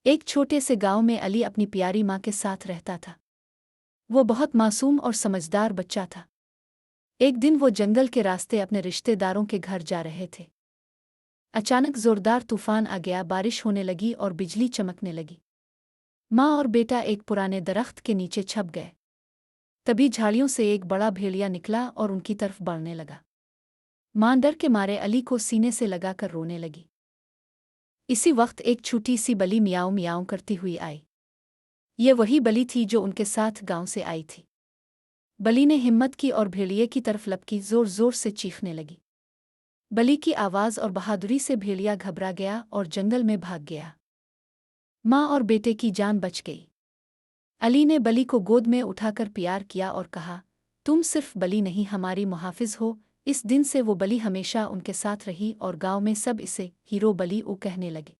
एक छोटे से गांव में अली अपनी प्यारी माँ के साथ रहता था। वो बहुत मासूम और समझदार बच्चा था। एक दिन वो जंगल के रास्ते अपने रिश्तेदारों के घर जा रहे थे। अचानक जोरदार तूफान आ गया, बारिश होने लगी और बिजली चमकने लगी। माँ और बेटा एक पुराने दरख्त के नीचे छप गए। तभी झाड़ियों से एक बड़ा भेड़िया निकला और उनकी तरफ बढ़ने लगा। माँ डर के मारे अली को सीने से लगाकर रोने लगी। इसी वक्त एक छोटी सी बली मियाऊं मियाऊं करती हुई आई। ये वही बली थी जो उनके साथ गांव से आई थी। बली ने हिम्मत की और भेड़िए की तरफ लपकी, जोर जोर से चीखने लगी। बली की आवाज़ और बहादुरी से भेड़िया घबरा गया और जंगल में भाग गया। माँ और बेटे की जान बच गई। अली ने बली को गोद में उठाकर प्यार किया और कहा, तुम सिर्फ बली नहीं, हमारी मुहाफिज हो। इस दिन से वो बली हमेशा उनके साथ रही और गांव में सब इसे हीरो बली ओ कहने लगे।